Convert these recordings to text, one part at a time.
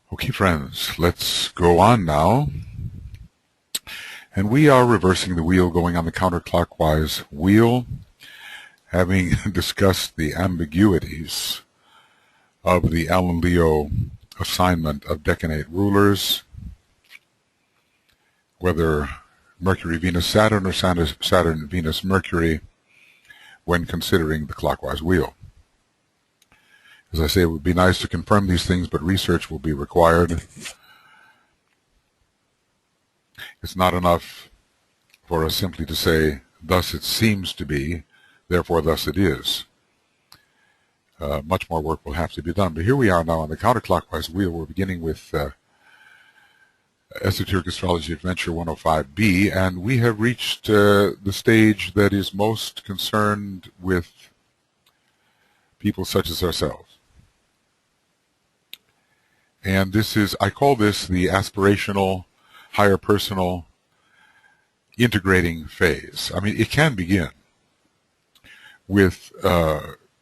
Okay, friends, let's go on now. And we are reversing the wheel, going on the counterclockwise wheel, having discussed the ambiguities of the Alan Leo assignment of decanate rulers, whether Mercury, Venus, Saturn, or Saturn, Venus, Mercury, when considering the clockwise wheel. As I say, it would be nice to confirm these things, but research will be required. It's not enough for us simply to say, thus it seems to be, therefore thus it is. Much more work will have to be done. But here we are now on the counterclockwise wheel. We're beginning with Esoteric Astrology Adventure 105B, and we have reached the stage that is most concerned with people such as ourselves. And this is, I call this the aspirational, higher personal integrating phase. I mean, it can begin with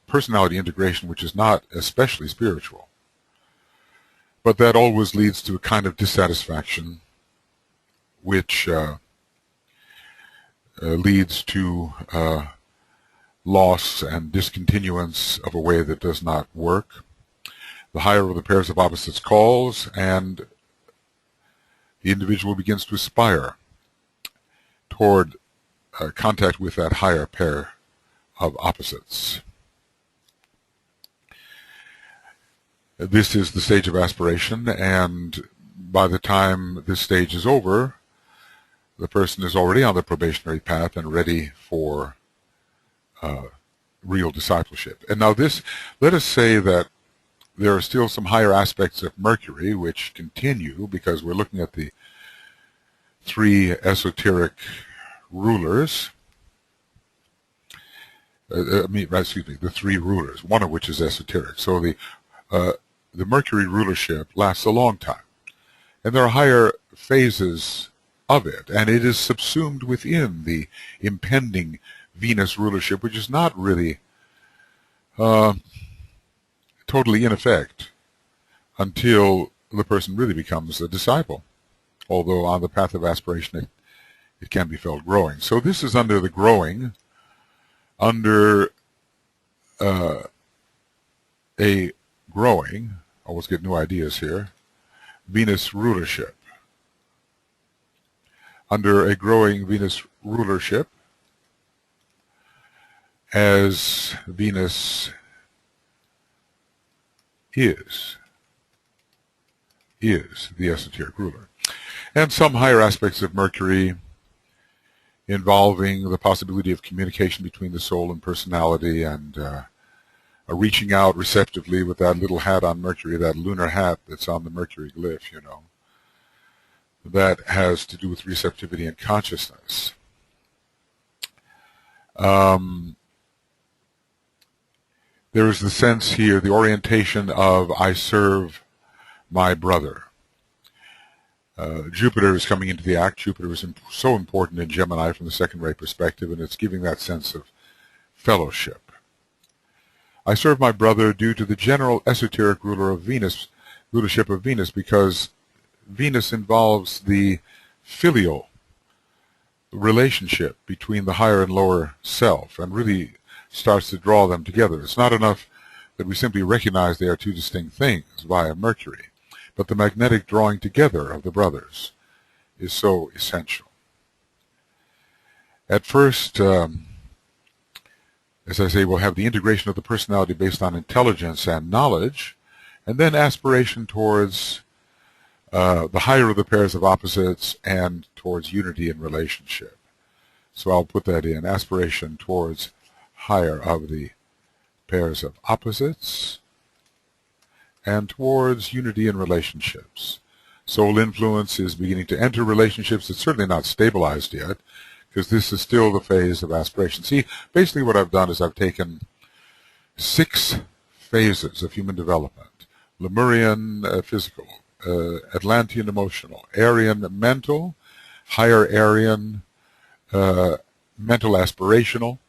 personality integration, which is not especially spiritual, but that always leads to a kind of dissatisfaction, which leads to loss and discontinuance of a way that does not work. The higher of the pairs of opposites calls, and the individual begins to aspire toward contact with that higher pair of opposites. This is the stage of aspiration, and by the time this stage is over, the person is already on the probationary path and ready for real discipleship. And now this, let us say that there are still some higher aspects of Mercury which continue, because we're looking at the three esoteric rulers. The three rulers, one of which is esoteric. So the Mercury rulership lasts a long time, and there are higher phases of it, and it is subsumed within the impending Venus rulership, which is not really totally in effect until the person really becomes a disciple, although on the path of aspiration it can be felt growing. So this is under the growing, under a growing, I always get new ideas here, Venus rulership. Under a growing Venus rulership, as Venus is the esoteric ruler. And some higher aspects of Mercury involving the possibility of communication between the soul and personality, and a reaching out receptively with that little hat on Mercury, that lunar hat that's on the Mercury glyph, you know. That has to do with receptivity and consciousness. There is the sense here, the orientation of I serve my brother. Jupiter is coming into the act. Jupiter is so important in Gemini from the second ray perspective, and it's giving that sense of fellowship. I serve my brother due to the general esoteric rulership of Venus, because Venus involves the filial relationship between the higher and lower self, and really starts to draw them together. It's not enough that we simply recognize they are two distinct things via Mercury, but the magnetic drawing together of the brothers is so essential. At first, as I say, we'll have the integration of the personality based on intelligence and knowledge, and then aspiration towards the higher of the pairs of opposites and towards unity in relationship. So I'll put that in, aspiration towards higher of the pairs of opposites and towards unity in relationships. Soul influence is beginning to enter relationships. It's certainly not stabilized yet, because this is still the phase of aspiration. See, basically what I've done is I've taken 6 phases of human development: Lemurian physical, Atlantean emotional, Aryan mental, higher Aryan mental aspirational,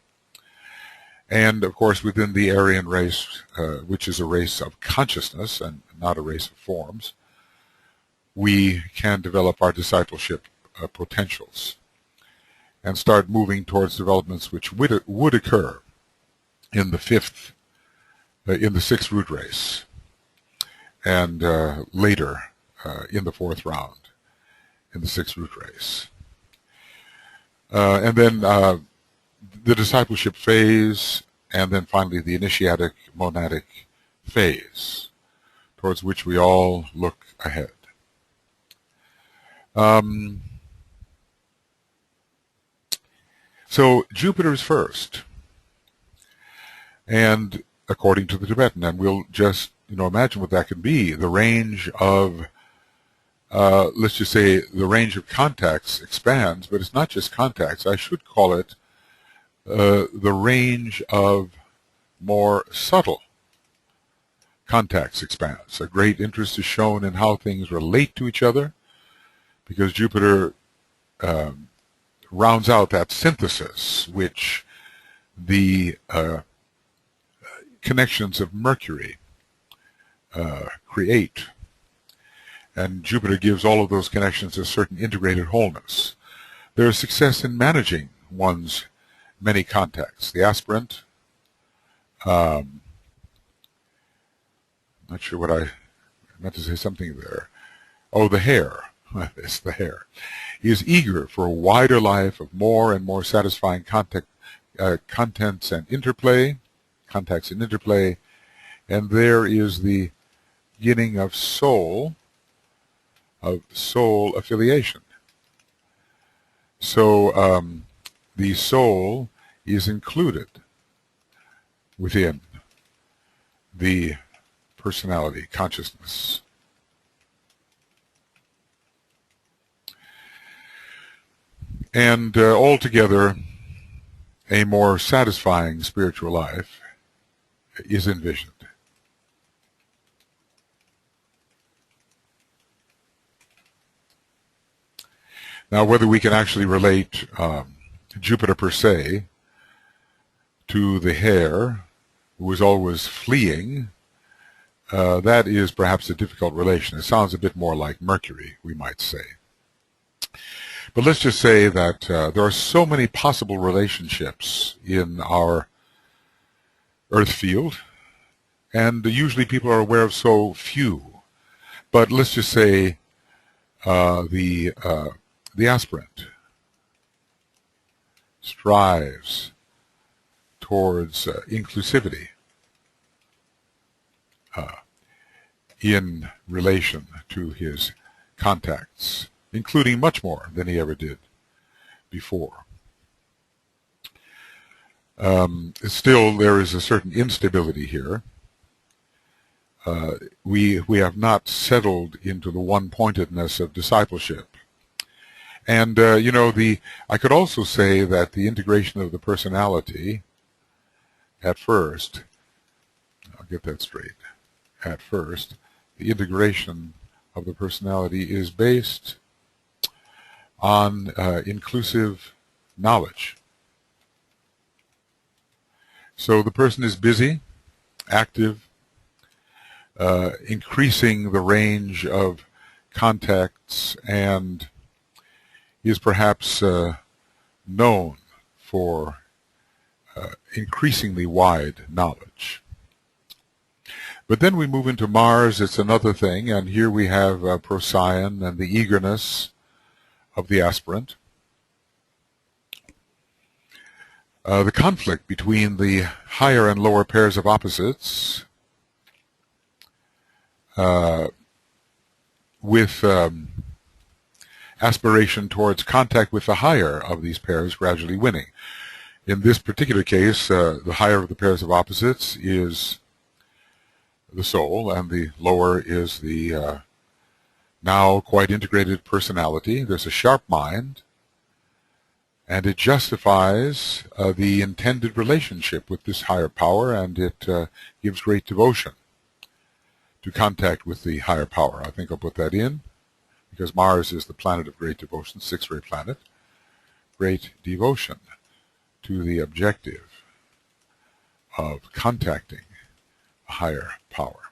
and of course within the Aryan race, which is a race of consciousness and not a race of forms, we can develop our discipleship potentials and start moving towards developments which would occur in the sixth root race, and later in the fourth round in the sixth root race. And then the discipleship phase, and then finally the initiatic monadic phase, towards which we all look ahead. So Jupiter is first, and according to the Tibetan, and we'll just imagine what that could be. The range of let's just say the range of contacts expands, but it's not just contacts. I should call it the range of more subtle contacts expands. A great interest is shown in how things relate to each other, because Jupiter rounds out that synthesis which the connections of Mercury create. And Jupiter gives all of those connections a certain integrated wholeness. There is success in managing one's many contacts. The aspirant, not sure what I meant to say something there. Oh, the hare. It's the hare. He is eager for a wider life of more and more satisfying contents and interplay, contacts and interplay, and there is the beginning of soul affiliation. So the soul is included within the personality consciousness. And altogether, a more satisfying spiritual life is envisioned. Now, whether we can actually relate Jupiter per se to the hare, who is always fleeing, that is perhaps a difficult relation. It sounds a bit more like Mercury, we might say. But let's just say that there are so many possible relationships in our Earth field, and usually people are aware of so few. But let's just say the aspirant strives towards inclusivity in relation to his contacts, including much more than he ever did before. Still, there is a certain instability here. We have not settled into the one-pointedness of discipleship. And, I could also say that the integration of the personality at first, I'll get that straight, at first, the integration of the personality is based on inclusive knowledge. So the person is busy, active, increasing the range of contacts, and is perhaps known for increasingly wide knowledge. But then we move into Mars. It's another thing, and here we have Procyon and the eagerness of the aspirant. The conflict between the higher and lower pairs of opposites with aspiration towards contact with the higher of these pairs gradually winning. In this particular case, the higher of the pairs of opposites is the soul, and the lower is the now quite integrated personality. There's a sharp mind, and it justifies the intended relationship with this higher power, and it gives great devotion to contact with the higher power. I think I'll put that in, because Mars is the planet of great devotion, sixth-ray planet. Great devotion to the objective of contacting a higher power.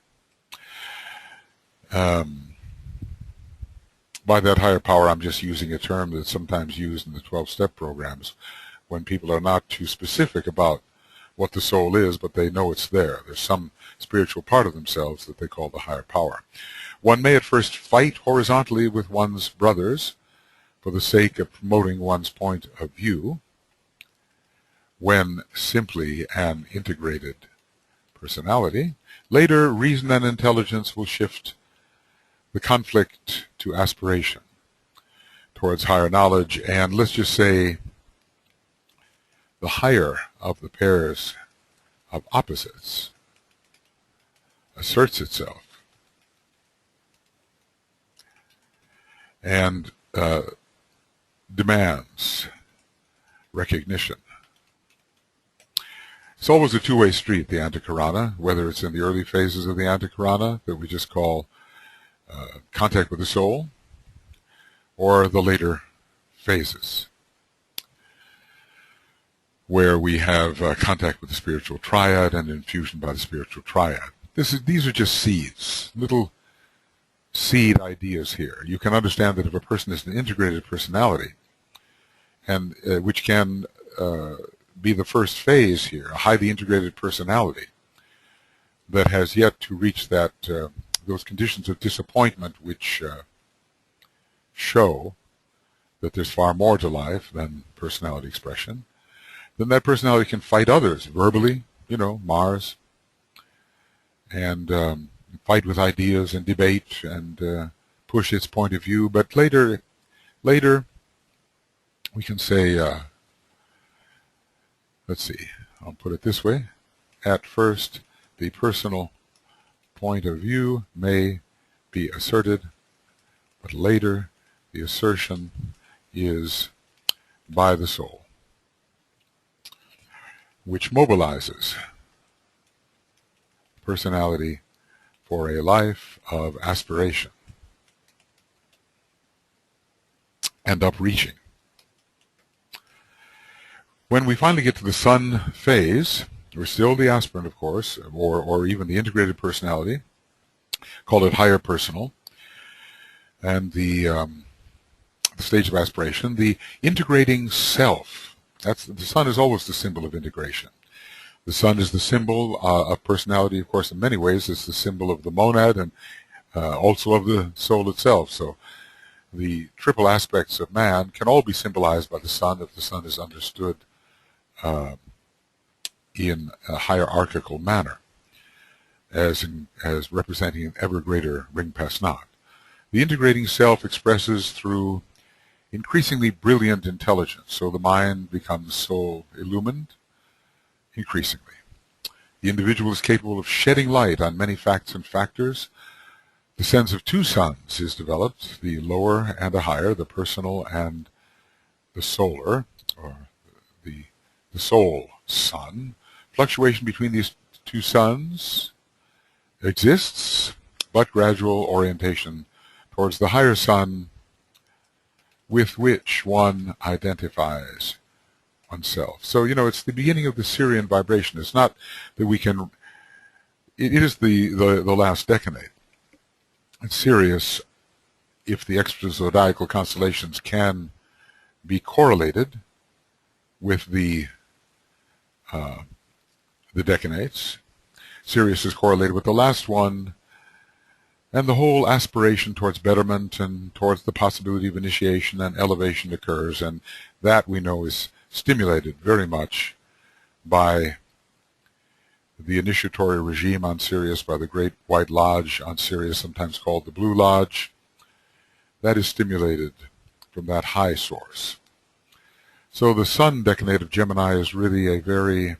By that higher power, I'm just using a term that's sometimes used in the 12-step programs when people are not too specific about what the soul is, but they know it's there. There's some spiritual part of themselves that they call the higher power. One may at first fight horizontally with one's brothers for the sake of promoting one's point of view, when simply an integrated personality. Later, reason and intelligence will shift the conflict to aspiration towards higher knowledge, and let's just say the higher of the pairs of opposites asserts itself and demands recognition. It's always a two-way street, the Antakarana, whether it's in the early phases of the Antakarana that we just call contact with the soul, or the later phases where we have contact with the spiritual triad and infusion by the spiritual triad. These are just seeds, little seed ideas here. You can understand that if a person is an integrated personality, and which can be the first phase here, a highly integrated personality that has yet to reach that those conditions of disappointment which show that there's far more to life than personality expression, then that personality can fight others verbally, Mars, and fight with ideas and debate and push its point of view. But later we can say, let's see, I'll put it this way. At first, the personal point of view may be asserted, but later the assertion is by the soul, which mobilizes personality for a life of aspiration and upreaching. When we finally get to the sun phase, we're still the aspirant, of course, or even the integrated personality, call it higher personal, and the stage of aspiration, the integrating self. The sun is always the symbol of integration. The sun is the symbol of personality, of course, in many ways. It's the symbol of the monad and also of the soul itself. So the triple aspects of man can all be symbolized by the sun if the sun is understood in a hierarchical manner as representing an ever greater ring past not. The integrating self expresses through increasingly brilliant intelligence, so the mind becomes soul illumined increasingly. The individual is capable of shedding light on many facts and factors. The sense of two suns is developed, the lower and the higher, the personal and the solar, or the soul sun. Fluctuation between these two suns exists, but gradual orientation towards the higher sun with which one identifies oneself. So, it's the beginning of the Sirian vibration. It's not that we can, it is the last decade. It's Sirius, if the extra-zodiacal constellations can be correlated with the decanates. Sirius is correlated with the last one, and the whole aspiration towards betterment and towards the possibility of initiation and elevation occurs, and that we know is stimulated very much by the initiatory regime on Sirius, by the Great White Lodge on Sirius, sometimes called the Blue Lodge. That is stimulated from that high source. So the Sun decanate of Gemini is really a very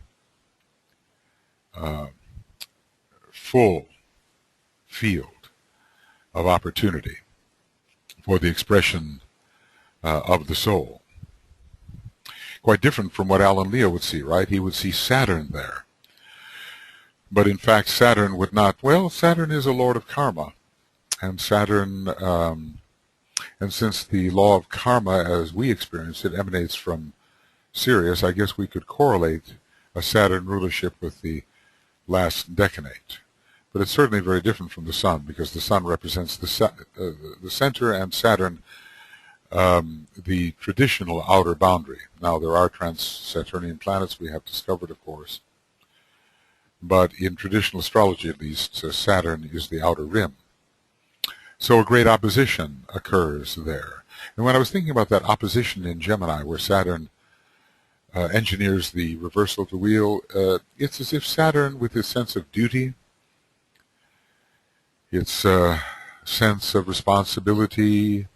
full field of opportunity for the expression of the soul. Quite different from what Alan Leo would see, right? He would see Saturn there. But in fact, Saturn would not, Saturn is a lord of karma. And Saturn, and since the law of karma as we experience it emanates from Sirius, I guess we could correlate a Saturn rulership with the last decanate. but it's certainly very different from the Sun, because the Sun represents the center, and Saturn the traditional outer boundary. Now, there are trans-Saturnian planets we have discovered, of course, but in traditional astrology, at least, Saturn is the outer rim. So a great opposition occurs there. And when I was thinking about that opposition in Gemini, where Saturn engineers the reversal of the wheel, it's as if Saturn, with his sense of duty, its sense of responsibility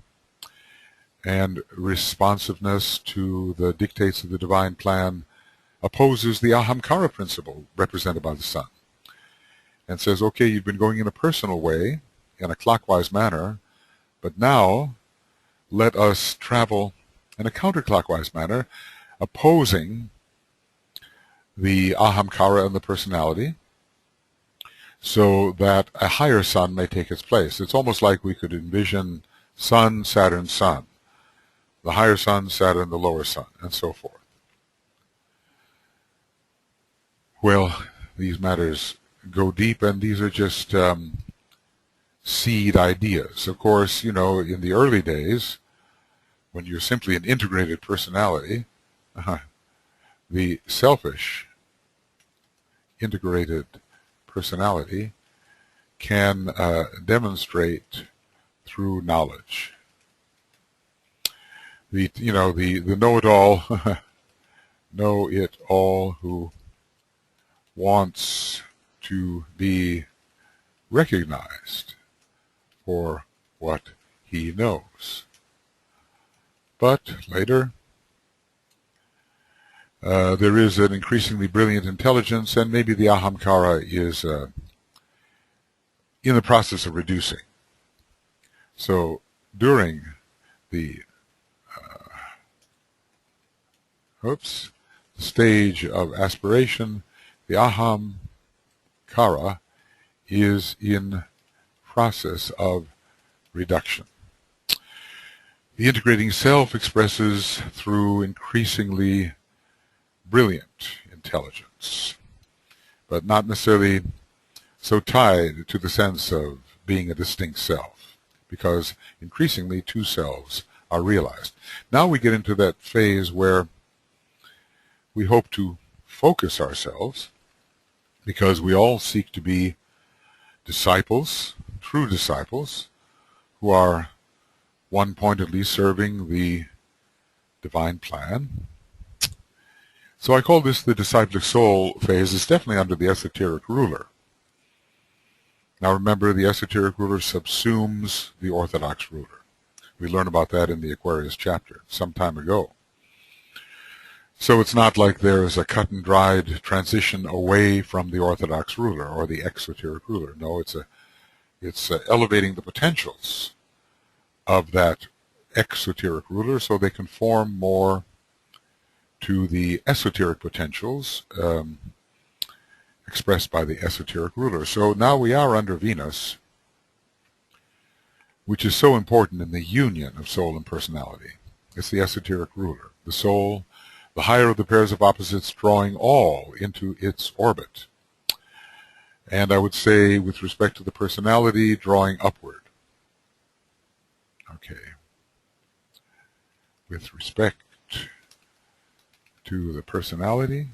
and responsiveness to the dictates of the divine plan, opposes the Ahamkara principle represented by the Sun, and says, okay, you've been going in a personal way, in a clockwise manner, but now let us travel in a counterclockwise manner, opposing the Ahamkara and the personality, so that a higher sun may take its place. It's almost like we could envision Sun, Saturn, Sun, the higher sun, Saturn, the lower sun, and so forth. Well, these matters go deep, and these are just seed ideas. Of course, you know, in the early days, when you're simply an integrated personality, the selfish integrated personality can demonstrate through knowledge. The know-it-all, know-it-all who wants to be recognized for what he knows. But later, there is an increasingly brilliant intelligence, and maybe the Ahamkara is in the process of reducing. So during the stage of aspiration, the Ahamkara is in process of reduction. The integrating self expresses through increasingly brilliant intelligence, but not necessarily so tied to the sense of being a distinct self, because increasingly two selves are realized. Now we get into that phase where we hope to focus ourselves, because we all seek to be disciples, true disciples, who are one-pointedly serving the divine plan. So I call this the disciplic soul phase. It's definitely under the esoteric ruler. Now remember, the esoteric ruler subsumes the orthodox ruler. We learned about that in the Aquarius chapter some time ago. So it's not like there is a cut and dried transition away from the orthodox ruler or the exoteric ruler. No, it's elevating the potentials of that exoteric ruler so they conform more to the esoteric potentials expressed by the esoteric ruler. So now we are under Venus, which is so important in the union of soul and personality. It's the esoteric ruler, the soul, the higher of the pairs of opposites, drawing all into its orbit. And I would say, with respect to the personality, drawing upward. Okay. With respect to the personality,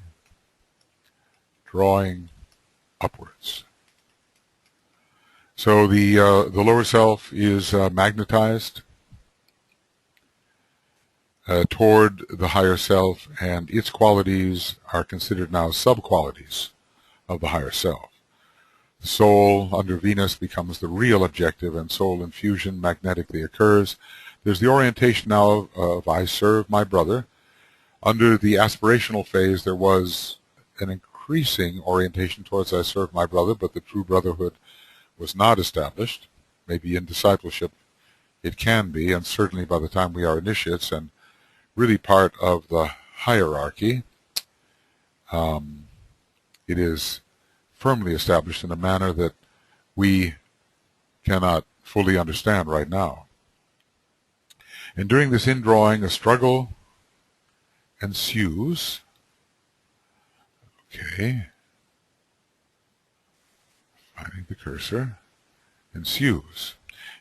drawing upwards. So the lower self is magnetized toward the higher self, and its qualities are considered now sub-qualities of the higher self. The soul under Venus becomes the real objective, and soul infusion magnetically occurs. There's the orientation now of I serve my brother. Under the aspirational phase, there was an increasing orientation towards I serve my brother, but the true brotherhood was not established. Maybe in discipleship it can be, and certainly by the time we are initiates and really part of the hierarchy, it is firmly established in a manner that we cannot fully understand right now. And during this indrawing, a struggle ensues. Okay. finding the cursor, ensues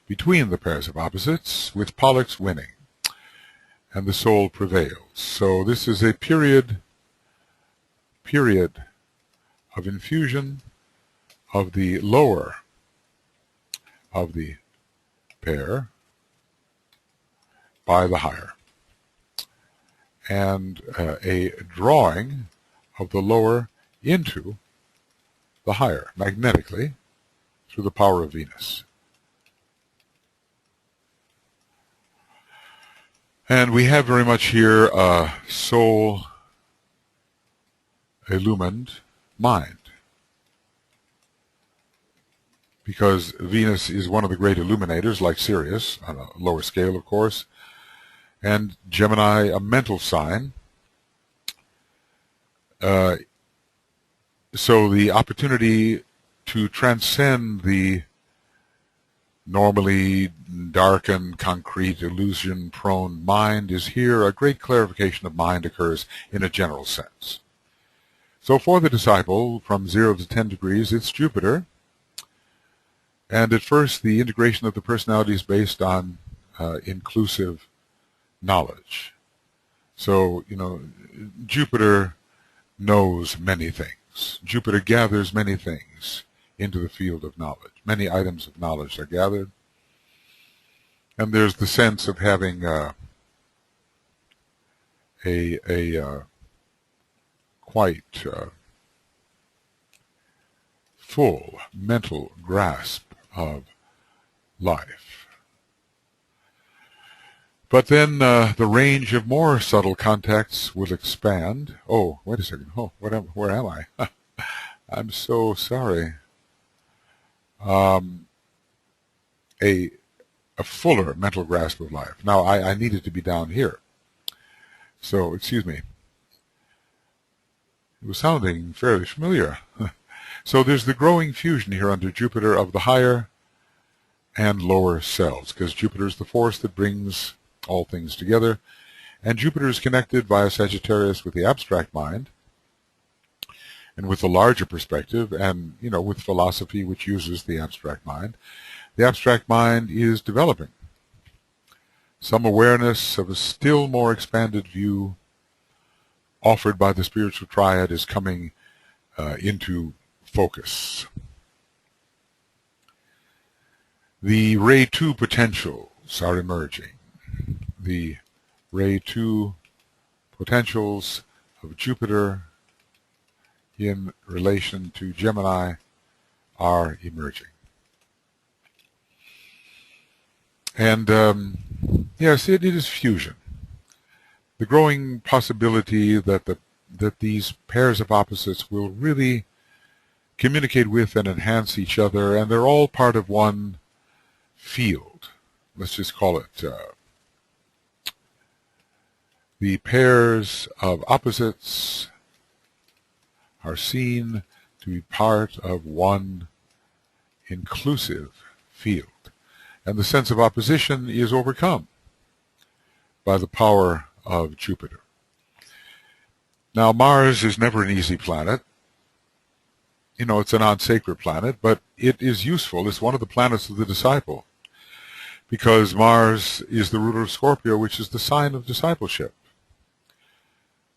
between the pairs of opposites, with Pollux winning, and the soul prevails. So this is a period of infusion of the lower of the pair by the higher, and a drawing of the lower into the higher magnetically through the power of Venus. And we have very much here a soul illumined mind, because Venus is one of the great illuminators, like Sirius, on a lower scale, of course, and Gemini, a mental sign. So the opportunity to transcend the normally darkened, concrete, illusion-prone mind is here. A great clarification of mind occurs in a general sense. So for the disciple, from 0 to 10 degrees, it's Jupiter. And at first, the integration of the personality is based on inclusive knowledge. So, Jupiter knows many things. Jupiter gathers many things into the field of knowledge. Many items of knowledge are gathered. And there's the sense of having a quite full mental grasp of life. But then the range of more subtle contacts will expand. Oh, wait a second. Oh, where am I? I'm so sorry. A fuller mental grasp of life. Now, I needed to be down here. So, excuse me. It was sounding fairly familiar. So there's the growing fusion here under Jupiter of the higher and lower selves, because Jupiter is the force that brings all things together, and Jupiter is connected via Sagittarius with the abstract mind, and with the larger perspective, and with philosophy, which uses the abstract mind. The abstract mind is developing some awareness of a still more expanded view offered by the spiritual triad is coming into focus. The Ray 2 potentials are emerging. The Ray 2 potentials of Jupiter in relation to Gemini are emerging. And yes, it is fusion. The growing possibility that these pairs of opposites will really communicate with and enhance each other, and they're all part of one field. Let's just call it the pairs of opposites are seen to be part of one inclusive field, and the sense of opposition is overcome by the power of Jupiter. Now, Mars is never an easy planet. It's a non-sacred planet, but it is useful. It's one of the planets of the disciple, because Mars is the ruler of Scorpio, which is the sign of discipleship.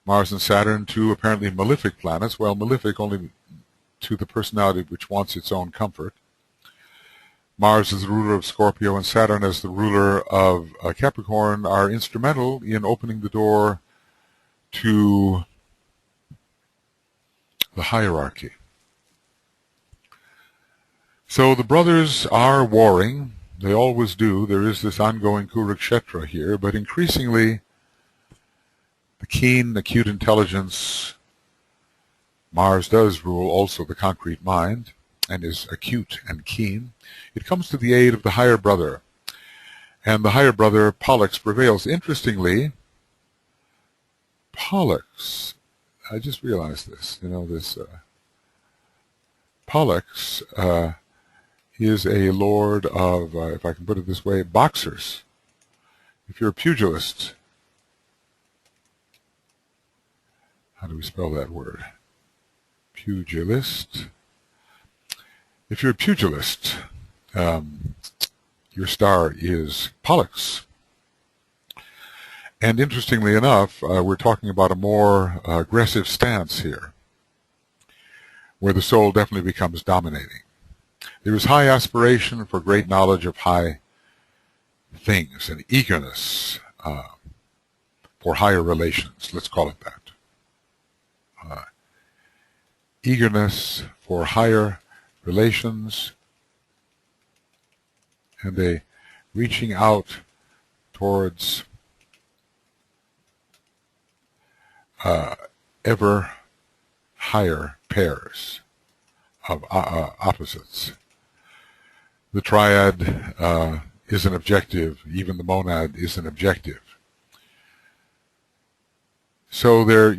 Mars and Saturn, two apparently malefic planets. Well, malefic only to the personality which wants its own comfort. Mars as the ruler of Scorpio and Saturn as the ruler of Capricorn are instrumental in opening the door to the hierarchy. So the brothers are warring. They always do. There is this ongoing Kurukshetra here, but increasingly the keen, acute intelligence, Mars does rule also the concrete mind and is acute and keen. It comes to the aid of the higher brother, and the higher brother, Pollux, prevails. Interestingly, Pollux, I just realized this, Pollux is a lord of, if I can put it this way, boxers. If you're a pugilist, how do we spell that word? Pugilist. If you're a pugilist, your star is Pollux. And interestingly enough, we're talking about a more aggressive stance here, where the soul definitely becomes dominating. There is high aspiration for great knowledge of high things and eagerness for higher relations, let's call it that. Eagerness for higher relations and a reaching out towards ever higher pairs of opposites. The triad is an objective, even the monad is an objective. So there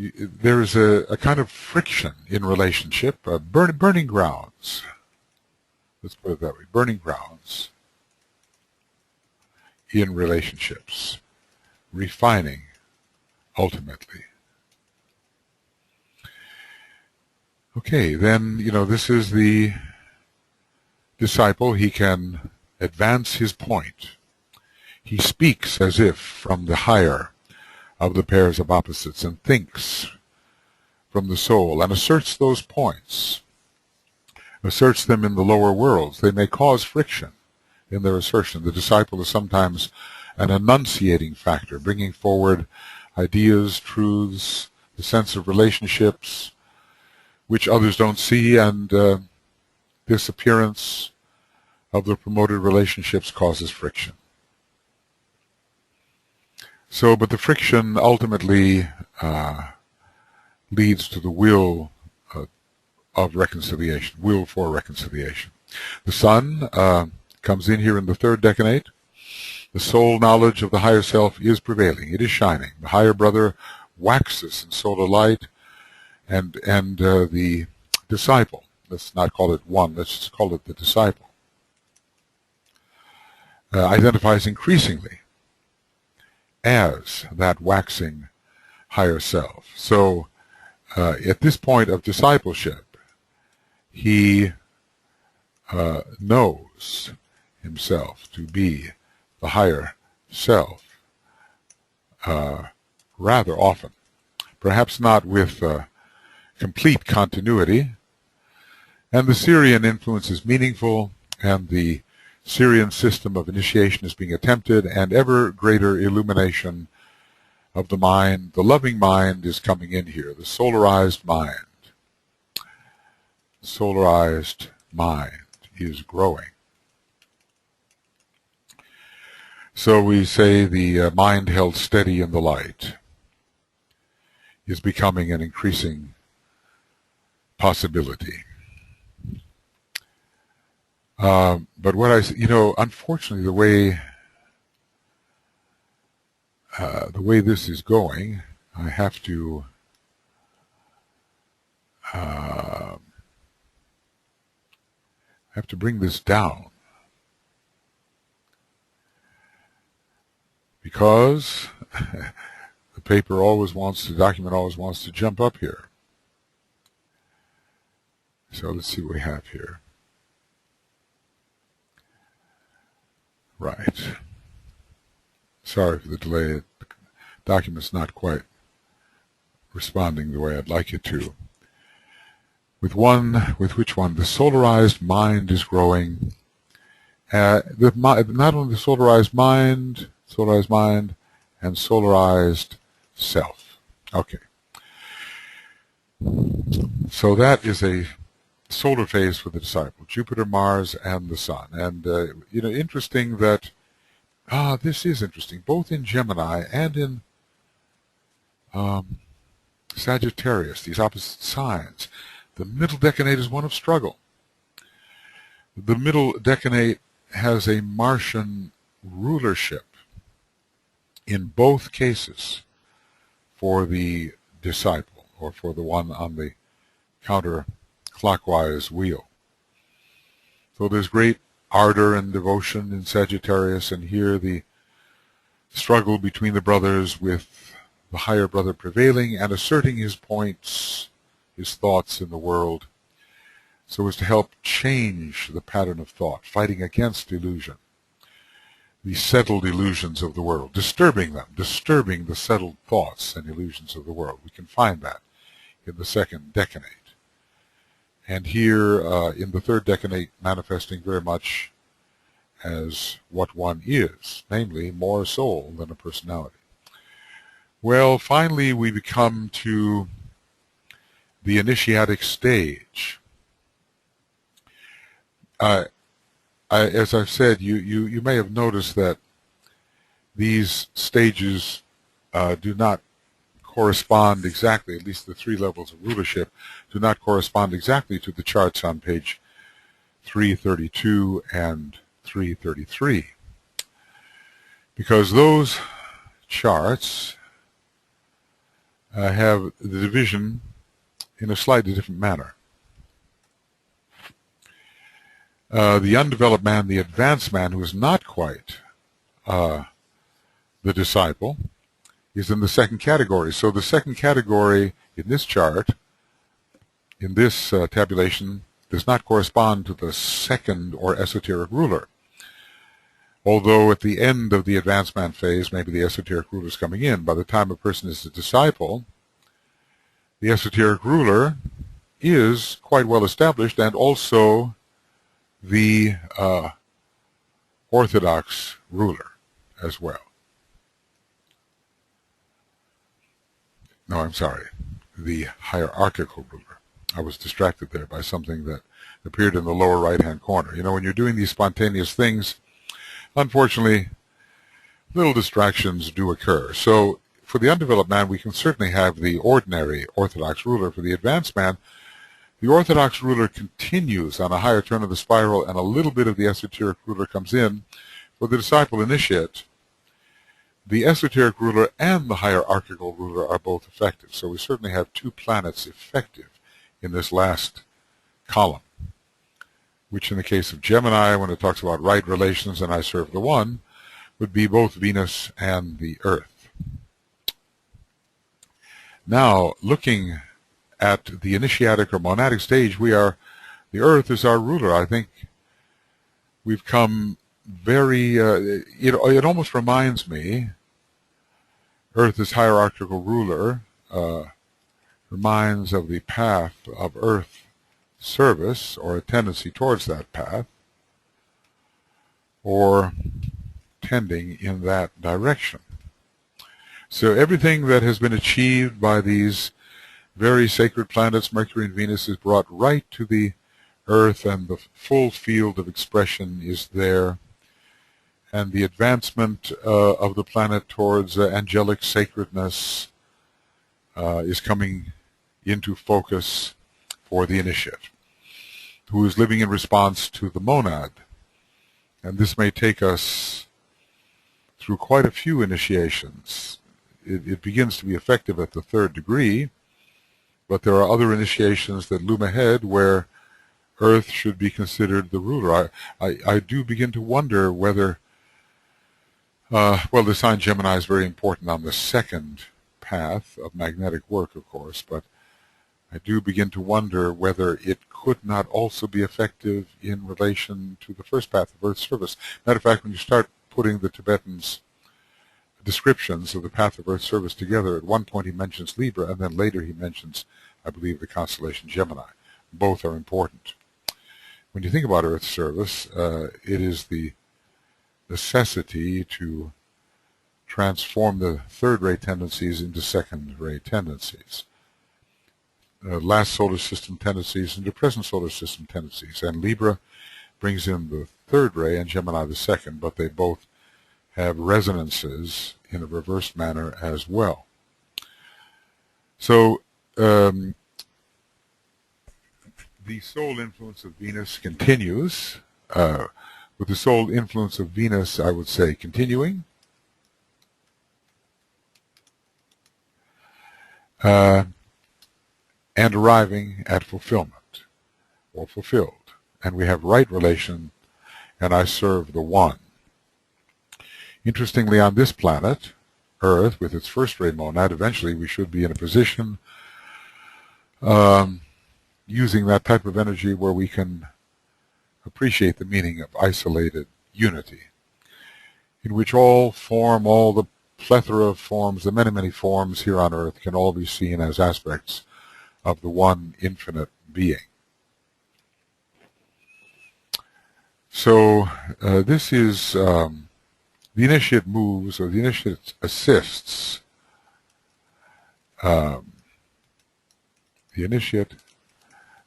is a kind of friction in relationship, burning grounds. Let's put it that way, burning grounds in relationships, refining ultimately. Okay, then, this is the disciple. He can advance his point. He speaks as if from the higher of the pairs of opposites and thinks from the soul and asserts those points, asserts them in the lower worlds. They may cause friction in their assertion. The disciple is sometimes an enunciating factor, bringing forward ideas, truths, the sense of relationships, which others don't see, and this appearance of the promoted relationships causes friction. So, but the friction ultimately leads to the will of reconciliation, will for reconciliation. The sun comes in here in the third decanate. The soul knowledge of the higher self is prevailing. It is shining. The higher brother waxes in solar light, and the disciple, let's not call it one, let's just call it the disciple, identifies increasingly as that waxing higher self. So at this point of discipleship, he knows himself to be the higher self rather often. Perhaps not with complete continuity. And the Syrian influence is meaningful, and the Syrian system of initiation is being attempted, and ever greater illumination of the mind. The loving mind is coming in here, the solarized mind. The solarized mind is growing. So we say the mind held steady in the light is becoming an increasing possibility. But what unfortunately, the way this is going, I have to bring this down, because the document always wants to jump up here. So let's see what we have here. Right. Sorry for the delay. The document's not quite responding the way I'd like it to. With which one? The solarized mind is growing. Not only the solarized mind, and solarized self. Okay. So that is a solar phase for the disciple, Jupiter, Mars, and the Sun. And, interesting that, this is interesting, both in Gemini and in Sagittarius, these opposite signs. The middle decanate is one of struggle. The middle decanate has a Martian rulership in both cases for the disciple, or for the one on the counterclockwise wheel. So there's great ardor and devotion in Sagittarius, and here the struggle between the brothers, with the higher brother prevailing and asserting his points, his thoughts in the world. so as to help change the pattern of thought, fighting against illusion, the settled illusions of the world, disturbing them, disturbing the settled thoughts and illusions of the world. We can find that in the second decanate. And here in the third decanate, manifesting very much as what one is, namely more soul than a personality. Well, finally we become to the initiatic stage. As I've said, you may have noticed that these stages do not correspond exactly, at least the three levels of rulership, do not correspond exactly to the charts on page 332 and 333. Because those charts have the division in a slightly different manner. The undeveloped man, the advanced man, who is not quite the disciple, is in the second category. So the second category in this chart, in this tabulation, does not correspond to the second or esoteric ruler. Although at the end of the advanced man phase, maybe the esoteric ruler is coming in. By the time a person is a disciple, the esoteric ruler is quite well established, and also the orthodox ruler as well. No, I'm sorry, the hierarchical ruler. I was distracted there by something that appeared in the lower right-hand corner. You know, when you're doing these spontaneous things, unfortunately, little distractions do occur. So for the undeveloped man, we can certainly have the ordinary orthodox ruler. For the advanced man, the orthodox ruler continues on a higher turn of the spiral, and a little bit of the esoteric ruler comes in. For the disciple initiate, the esoteric ruler and the hierarchical ruler are both effective. So we certainly have two planets effective in this last column, which in the case of Gemini, when it talks about right relations and I serve the one, would be both Venus and the Earth. Now, looking at the initiatic or monadic stage, the Earth is our ruler. I think we've come very, it almost reminds me, Earth is hierarchical ruler, reminds of the path of Earth service, or a tendency towards that path, or tending in that direction. So everything that has been achieved by these very sacred planets, Mercury and Venus, is brought right to the Earth, and the full field of expression is there. And the advancement of the planet towards angelic sacredness is coming into focus for the initiate, who is living in response to the monad. And this may take us through quite a few initiations. It begins to be effective at the third degree, but there are other initiations that loom ahead where Earth should be considered the ruler. I do begin to wonder whether, well, the sign Gemini is very important on the second path of magnetic work, of course, but I do begin to wonder whether it could not also be effective in relation to the first path of Earth service. Matter of fact, when you start putting the Tibetans' descriptions of the path of Earth service together, at one point he mentions Libra, and then later he mentions, I believe, the constellation Gemini. Both are important. When you think about Earth service, it is the necessity to transform the third-ray tendencies into second-ray tendencies. Last solar system tendencies into present solar system tendencies. And Libra brings in the third ray and Gemini the second, but they both have resonances in a reversed manner as well. So the soul influence of Venus continues. With the soul influence of Venus, I would say, continuing. And arriving at fulfillment, or fulfilled. And we have right relation, and I serve the one. Interestingly, on this planet, Earth, with its first ray monad, eventually we should be in a position using that type of energy where we can appreciate the meaning of isolated unity, in which all form, all the plethora of forms, the many, many forms here on earth can all be seen as aspects of the one infinite being. So this is the initiate moves, or the initiate assists. The initiate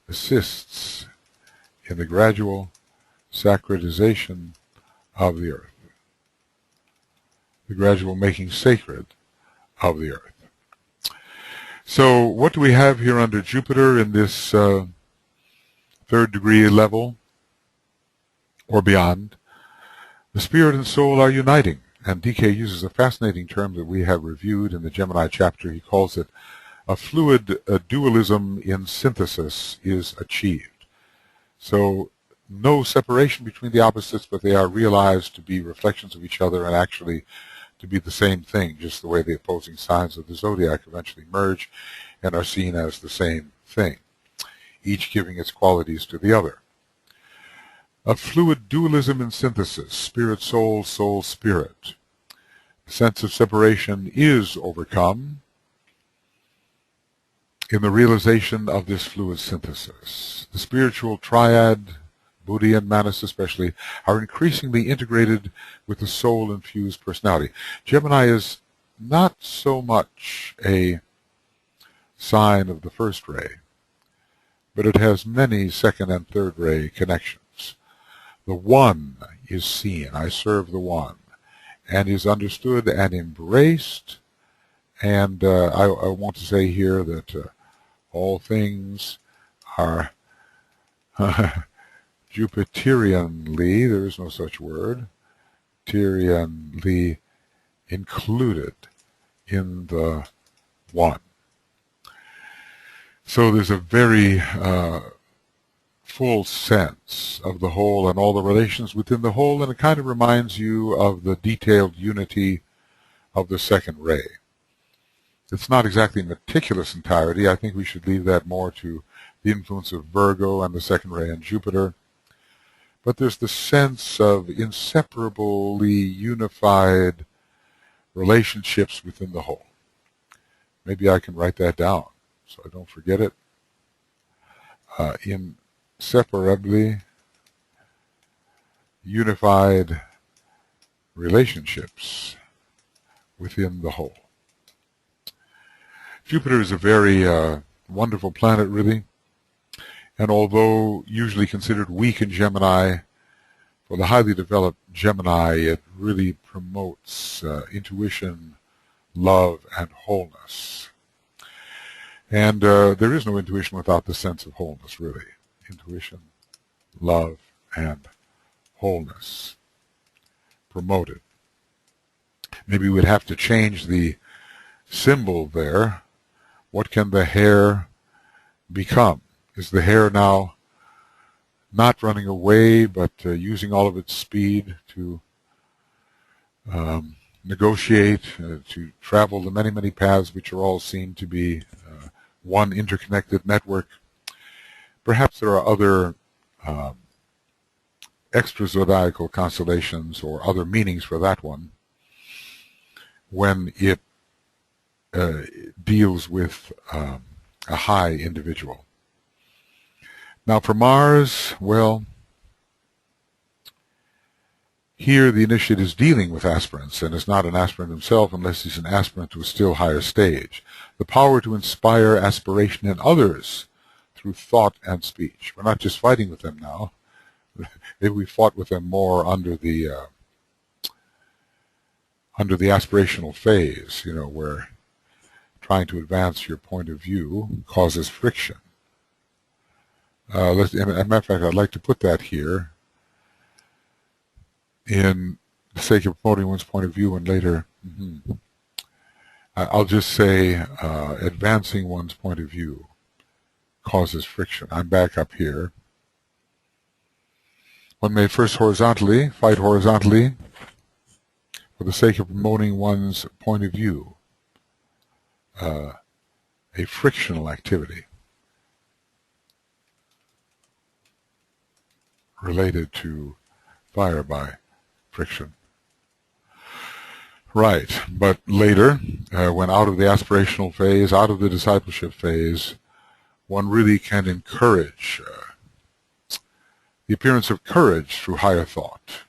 assists in the gradual sacralization of the earth, the gradual making sacred of the earth. So what do we have here under Jupiter in this third degree level or beyond? The spirit and soul are uniting, and DK uses a fascinating term that we have reviewed in the Gemini chapter. He calls it a fluid dualism in synthesis is achieved. So no separation between the opposites, but they are realized to be reflections of each other and actually to be the same thing, just the way the opposing signs of the zodiac eventually merge and are seen as the same thing, each giving its qualities to the other. A fluid dualism in synthesis, spirit-soul, soul-spirit. The sense of separation is overcome in the realization of this fluid synthesis. The spiritual triad, Buddhi and Manas especially, are increasingly integrated with the soul-infused personality. Gemini is not so much a sign of the first ray, but it has many second and third ray connections. The one is seen, I serve the one, and is understood and embraced. And I want to say here that all things are Jupiterianly, there is no such word, Jupiterianly included in the one. So there's a very full sense of the whole and all the relations within the whole, and it kind of reminds you of the detailed unity of the second ray. It's not exactly meticulous entirety. I think we should leave that more to the influence of Virgo and the second ray and Jupiter. But there's the sense of inseparably unified relationships within the whole. Maybe I can write that down so I don't forget it. Inseparably unified relationships within the whole. Jupiter is a very wonderful planet, really, and although usually considered weak in Gemini, for the highly developed Gemini, it really promotes intuition, love, and wholeness. And there is no intuition without the sense of wholeness, really. Intuition, love, and wholeness promoted. Maybe we'd have to change the symbol there. What can the hare become? Is the hare now not running away, but using all of its speed to negotiate, to travel the many, many paths which are all seen to be one interconnected network? Perhaps there are other extra zodiacal constellations or other meanings for that one when it deals with a high individual. Now for Mars, well, here the initiate is dealing with aspirants and is not an aspirant himself unless he's an aspirant to a still higher stage. The power to inspire aspiration in others through thought and speech. We're not just fighting with them now. Maybe we fought with them more under the aspirational phase, where trying to advance your point of view causes friction. As a matter of fact, I'd like to put that here in the sake of promoting one's point of view, and later I'll just say advancing one's point of view causes friction. I'm back up here. One may first fight horizontally for the sake of promoting one's point of view, a frictional activity. related to fire by friction. Right, but later, when out of the aspirational phase, out of the discipleship phase, one really can encourage the appearance of courage through higher thought.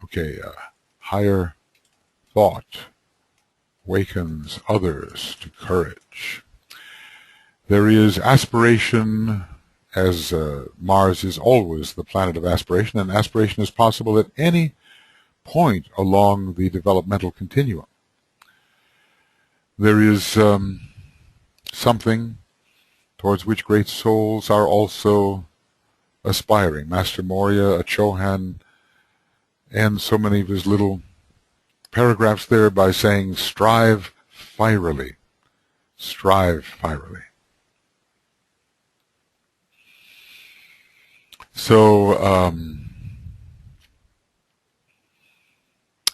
Okay, higher thought wakens others to courage. There is aspiration, as Mars is always the planet of aspiration, and aspiration is possible at any point along the developmental continuum. There is something towards which great souls are also aspiring. Master Morya, a Chohan, ends so many of his little paragraphs there by saying, strive fierily. Strive fierily. So,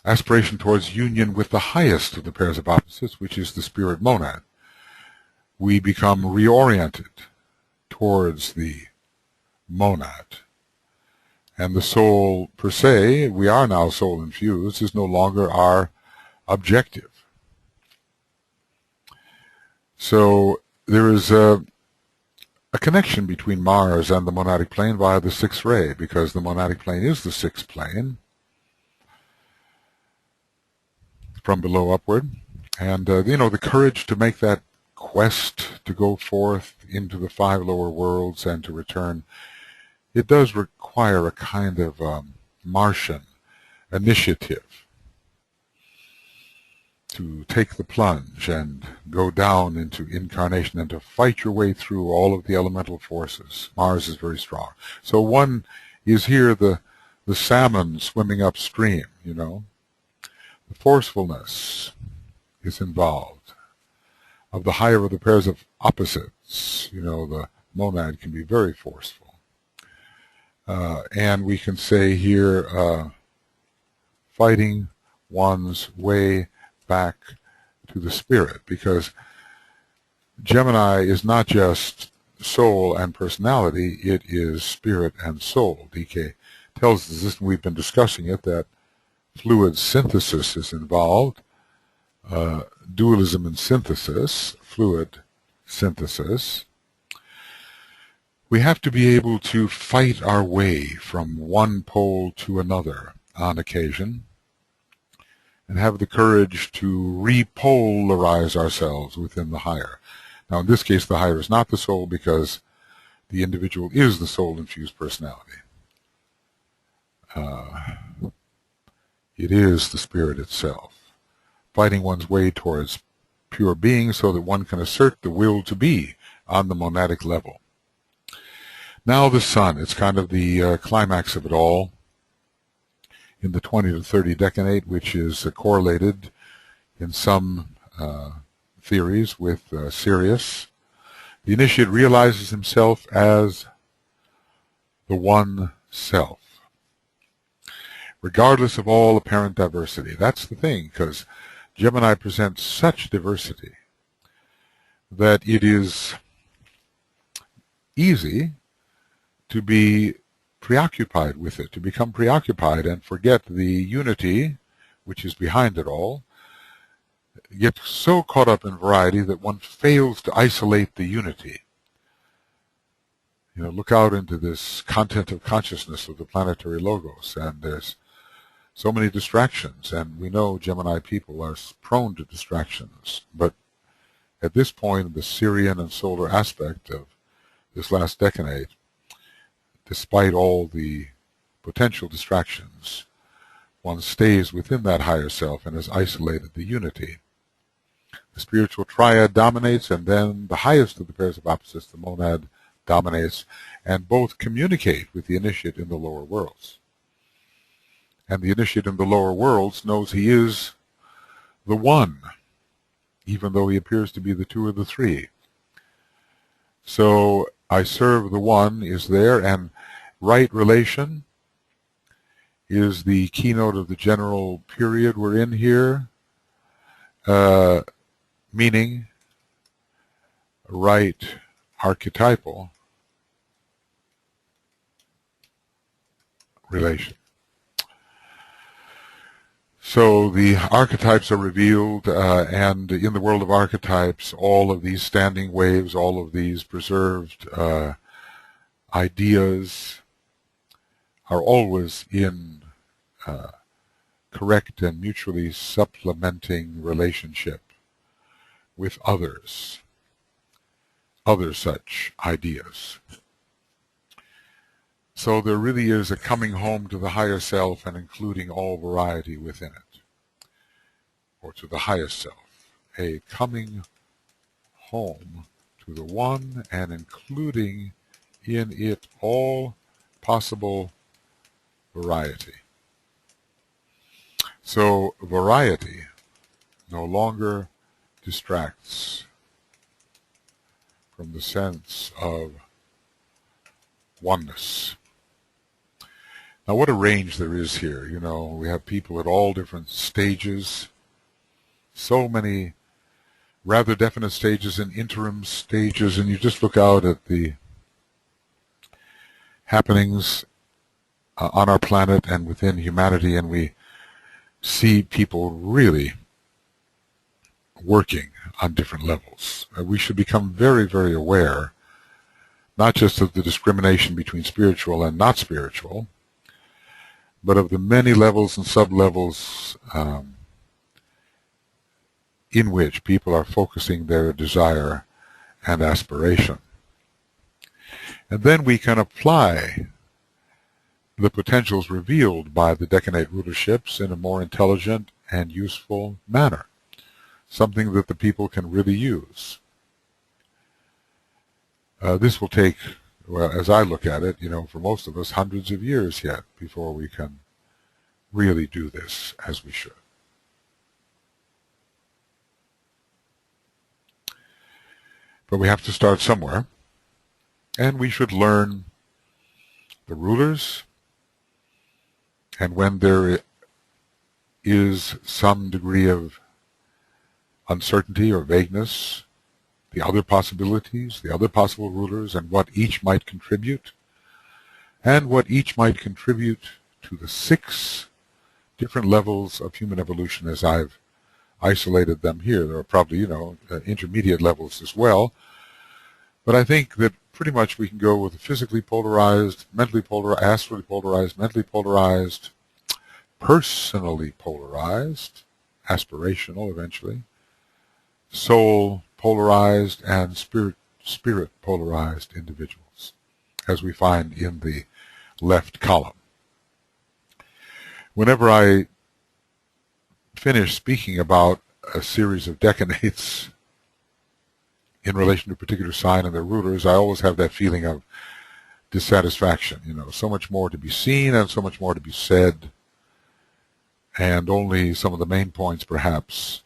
aspiration towards union with the highest of the pairs of opposites, which is the spirit monad. We become reoriented towards the monad. And the soul, per se, we are now soul infused, is no longer our objective. So there is a connection between Mars and the monadic plane via the sixth ray, because the monadic plane is the sixth plane, from below upward. And, the courage to make that quest to go forth into the 5 lower worlds and to return, it does require a kind of Martian initiative to take the plunge and go down into incarnation and to fight your way through all of the elemental forces. Mars is very strong. So one is here the salmon swimming upstream, The forcefulness is involved. Of the higher of the pairs of opposites, the monad can be very forceful. And we can say here, fighting one's way back to the spirit, because Gemini is not just soul and personality, it is spirit and soul. DK tells us, and we've been discussing it, that fluid synthesis is involved, dualism and synthesis, fluid synthesis. We have to be able to fight our way from one pole to another on occasion, and have the courage to repolarize ourselves within the higher. Now, in this case, the higher is not the soul, because the individual is the soul-infused personality. It is the spirit itself, fighting one's way towards pure being so that one can assert the will to be on the monadic level. Now the sun, it's kind of the climax of it all in the 20 to 30 decanate, which is correlated in some theories with Sirius. The initiate realizes himself as the one self, regardless of all apparent diversity. That's the thing, because Gemini presents such diversity that it is easy to be preoccupied with it, to become preoccupied and forget the unity which is behind it all, get so caught up in variety that one fails to isolate the unity. Look out into this content of consciousness of the planetary logos, and there's so many distractions, and we know Gemini people are prone to distractions. But at this point in the Sirian and solar aspect of this last decanate, despite all the potential distractions, one stays within that higher self and has isolated the unity. The spiritual triad dominates, and then the highest of the pairs of opposites, the monad, dominates, and both communicate with the initiate in the lower worlds. And the initiate in the lower worlds knows he is the one, even though he appears to be the two or the three. So I serve the one is there, and right relation is the keynote of the general period we're in here, meaning right archetypal relation. So the archetypes are revealed, and in the world of archetypes, all of these standing waves, all of these preserved ideas are always in correct and mutually supplementing relationship with others, other such ideas. So there really is a coming home to the higher self and including all variety within it, or to the highest self, a coming home to the one and including in it all possible variety. So variety no longer distracts from the sense of oneness. Now, what a range there is here. You know, we have people at all different stages, so many rather definite stages and interim stages, and you just look out at the happenings on our planet and within humanity, and we see people really working on different levels. We should become very, very aware, not just of the discrimination between spiritual and not spiritual, but of the many levels and sub-levels in which people are focusing their desire and aspiration. And then we can apply the potentials revealed by the decanate rulerships in a more intelligent and useful manner, something that the people can really use. This will take, well, as I look at it, you know, for most of us, hundreds of years yet before we can really do this as we should. But we have to start somewhere, and we should learn the rulers, and when there is some degree of uncertainty or vagueness, the other possibilities, the other possible rulers, and what each might contribute, and what each might contribute to the 6 different levels of human evolution as I've isolated them here. There are probably, you know, intermediate levels as well, but I think that pretty much we can go with the physically polarized, mentally polarized, astrally polarized, mentally polarized, personally polarized, aspirational eventually, soul polarized, and spirit polarized individuals, as we find in the left column. Whenever I finish speaking about a series of decanates in relation to a particular sign and their rulers, I always have that feeling of dissatisfaction. You know, so much more to be seen and so much more to be said, and only some of the main points perhaps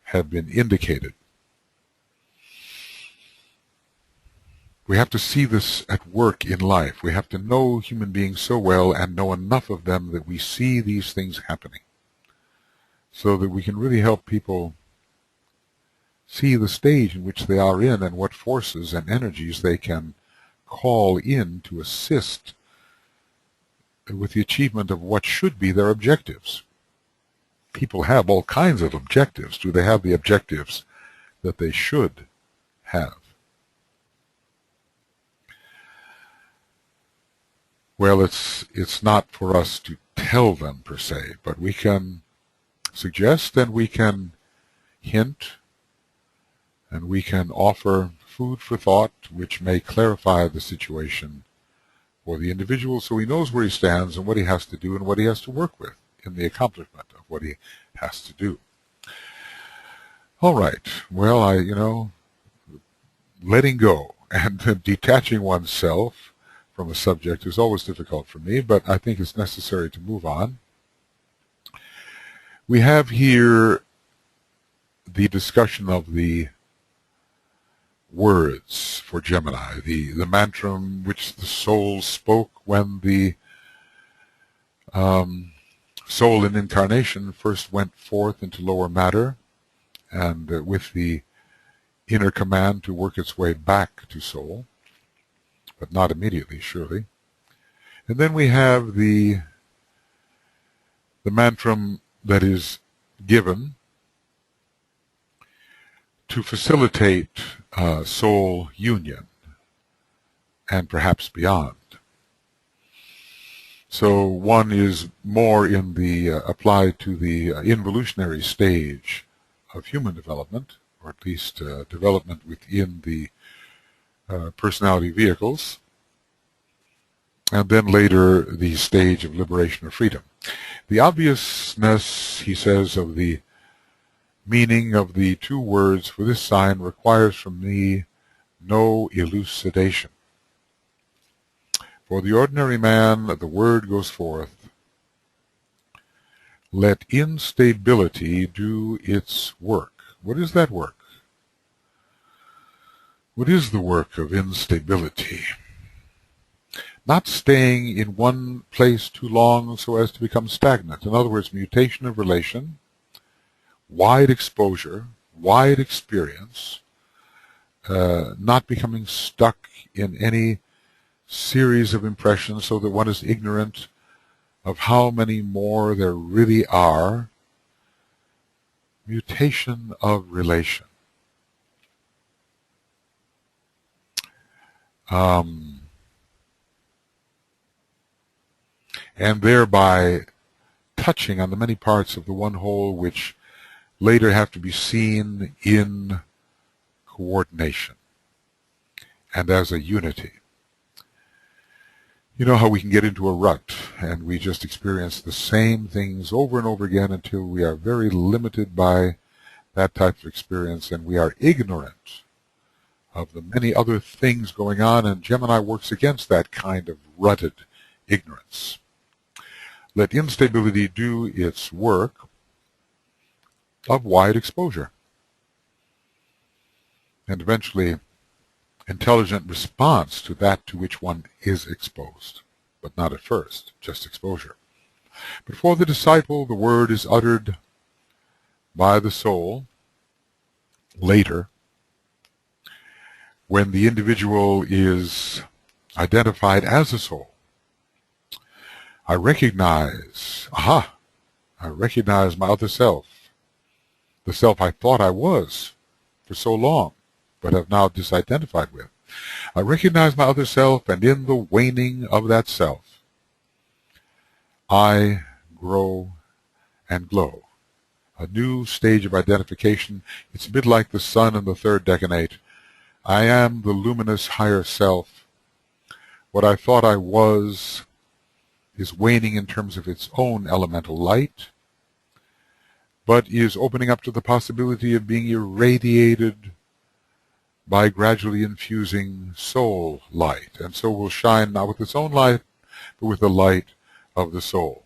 have been indicated. We have to see this at work in life. We have to know human beings so well and know enough of them that we see these things happening, so that we can really help people see the stage in which they are in and what forces and energies they can call in to assist with the achievement of what should be their objectives. People have all kinds of objectives. Do they have the objectives that they should have? Well, it's not for us to tell them per se, but we can suggest and we can hint and we can offer food for thought which may clarify the situation for the individual so he knows where he stands and what he has to do and what he has to work with in the accomplishment of what he has to do. All right. Well, letting go and detaching oneself from a subject is always difficult for me, but I think it's necessary to move on. We have here the discussion of the words for Gemini, the mantram which the soul spoke when the soul in incarnation first went forth into lower matter, and with the inner command to work its way back to soul, but not immediately, surely. And then we have the mantram that is given to facilitate soul union and perhaps beyond. So one is more in the applied to the involutionary stage of human development, or at least development within the personality vehicles, and then later the stage of liberation or freedom. The obviousness, he says, of the meaning of the two words for this sign requires from me no elucidation. For the ordinary man, the word goes forth, let instability do its work. What is that work? What is the work of instability? Not staying in one place too long so as to become stagnant. In other words, mutation of relation, wide exposure, wide experience, not becoming stuck in any series of impressions so that one is ignorant of how many more there really are. Mutation of relation. And thereby touching on the many parts of the one whole which later have to be seen in coordination and as a unity. You know how we can get into a rut and we just experience the same things over and over again until we are very limited by that type of experience and we are ignorant of the many other things going on, and Gemini works against that kind of rutted ignorance. Let instability do its work of wide exposure. And eventually, intelligent response to that to which one is exposed, but not at first, just exposure. But for the disciple, the word is uttered by the soul later, when the individual is identified as a soul. I recognize my other self, the self I thought I was for so long, but have now disidentified with. I recognize my other self, and in the waning of that self, I grow and glow. A new stage of identification. It's a bit like the sun in the third decanate. I am the luminous higher self. What I thought I was is waning in terms of its own elemental light, but is opening up to the possibility of being irradiated by gradually infusing soul light, and so will shine not with its own light, but with the light of the soul.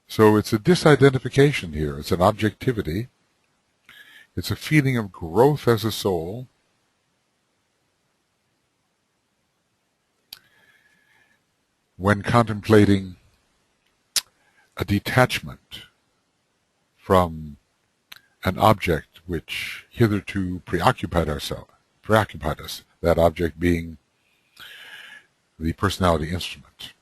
So it's a disidentification here. It's an objectivity. It's a feeling of growth as a soul. When contemplating a detachment from an object which hitherto preoccupied us, that object being the personality instrument,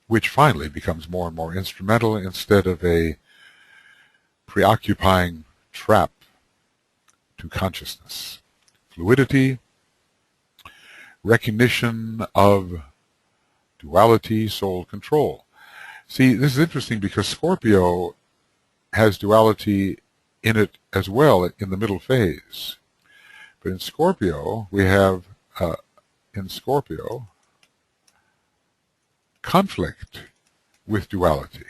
which finally becomes more and more instrumental instead of a preoccupying trap to consciousness. Fluidity, recognition of duality, soul control. See, this is interesting because Scorpio has duality in it as well in the middle phase. But in Scorpio, we have, conflict with duality.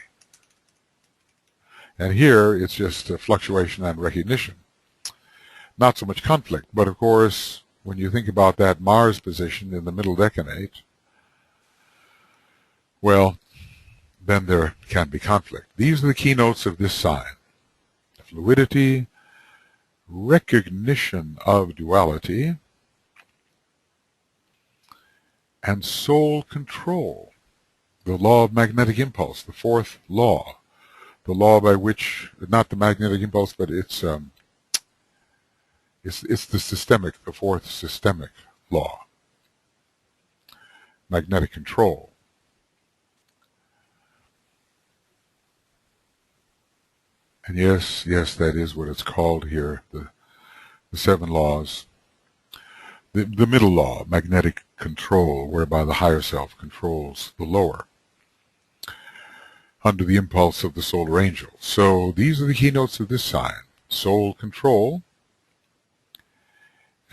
And here, it's just a fluctuation and recognition. Not so much conflict, but of course, when you think about that Mars position in the middle decanate, well, then there can be conflict. These are the keynotes of this sign. Fluidity, recognition of duality, and soul control. The law of magnetic impulse, the fourth law. The law by which, not the magnetic impulse, but it's the systemic, the fourth systemic law. magnetic control. And yes, that is what it's called here, the 7 laws. The middle law, magnetic control, whereby the higher self controls the lower under the impulse of the solar angel. So these are the keynotes of this sign: soul control.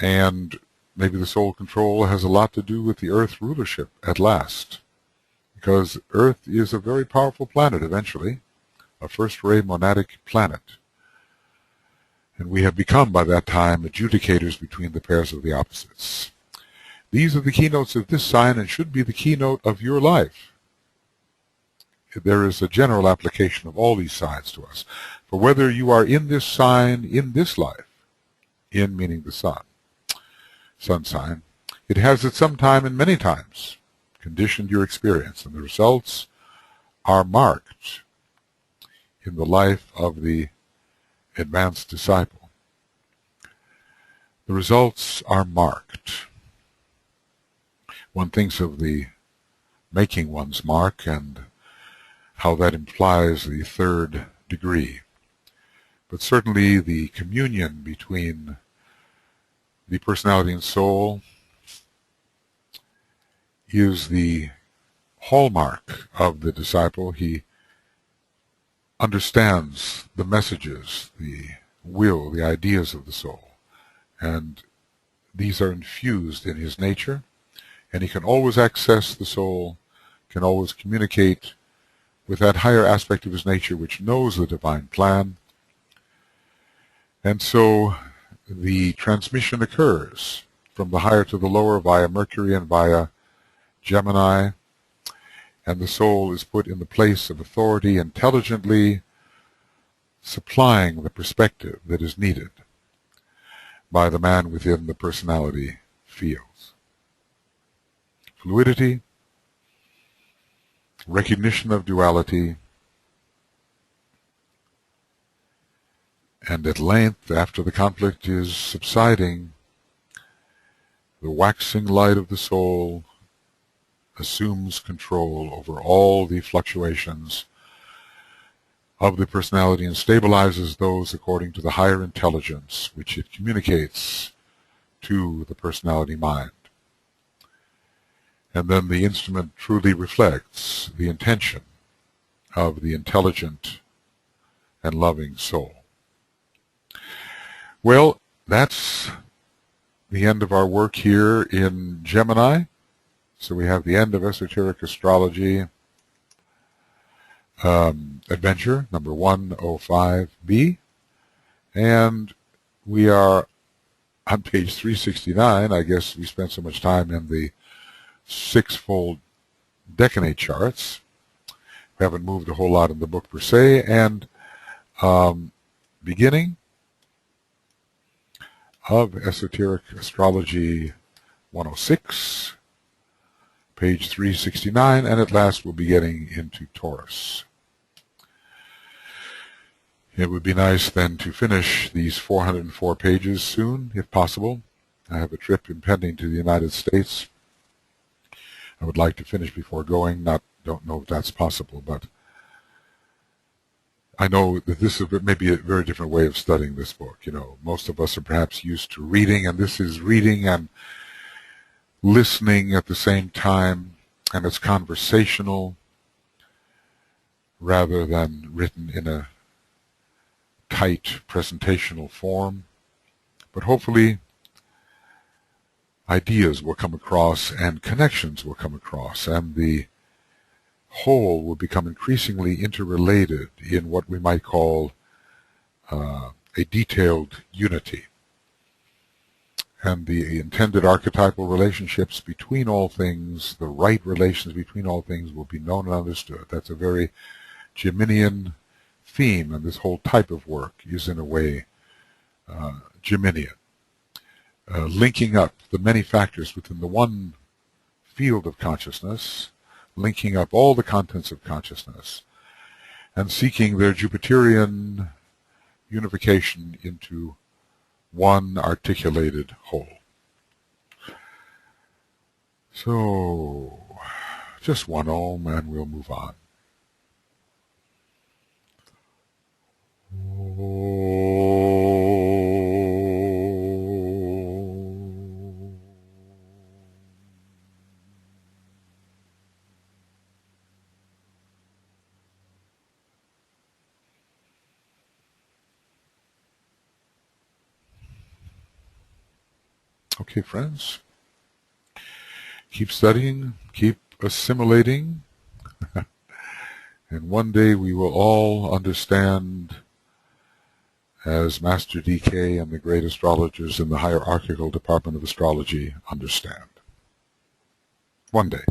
And maybe the soul control has a lot to do with the Earth rulership at last, because Earth is a very powerful planet eventually, a first-ray monadic planet. And we have become, by that time, adjudicators between the pairs of the opposites. These are the keynotes of this sign and should be the keynote of your life. There is a general application of all these signs to us. For whether you are in this sign in this life, in meaning the sun sign, it has at some time and many times conditioned your experience, and the results are marked in the life of the advanced disciple. The results are marked. One thinks of the making one's mark and how that implies the 3rd degree. But certainly the communion between the personality and soul is the hallmark of the disciple. He understands the messages, the will, the ideas of the soul, and these are infused in his nature, and he can always access the soul, can always communicate with that higher aspect of his nature which knows the divine plan. And so the transmission occurs from the higher to the lower via Mercury and via Gemini, and the soul is put in the place of authority, intelligently supplying the perspective that is needed by the man within the personality fields. Fluidity, recognition of duality, and at length, after the conflict is subsiding, the waxing light of the soul assumes control over all the fluctuations of the personality and stabilizes those according to the higher intelligence which it communicates to the personality mind. And then the instrument truly reflects the intention of the intelligent and loving soul. Well, that's the end of our work here in Gemini. So we have the end of Esoteric Astrology Adventure number 105B, and we are on page 369. I guess we spent so much time in the 6-fold decanate charts. We haven't moved a whole lot in the book per se, and beginning of Esoteric Astrology 106, page 369, and at last we'll be getting into Taurus. It would be nice then to finish these 404 pages soon, if possible. I have a trip impending to the United States. I would like to finish before going. Don't know if that's possible, but I know that this is maybe a very different way of studying this book. You know, most of us are perhaps used to reading, and this is reading and listening at the same time, and it's conversational rather than written in a tight presentational form. But hopefully ideas will come across and connections will come across, and the whole will become increasingly interrelated in what we might call a detailed unity. And the intended archetypal relationships between all things, the right relations between all things, will be known and understood. That's a very Geminian theme, and this whole type of work is in a way Geminian. Linking up the many factors within the one field of consciousness, linking up all the contents of consciousness, and seeking their Jupiterian unification into one articulated whole. So, Just one Om, and we'll move on. Okay, friends. Keep studying, keep assimilating, and one day we will all understand, as Master DK and the great astrologers in the hierarchical department of astrology understand. One day.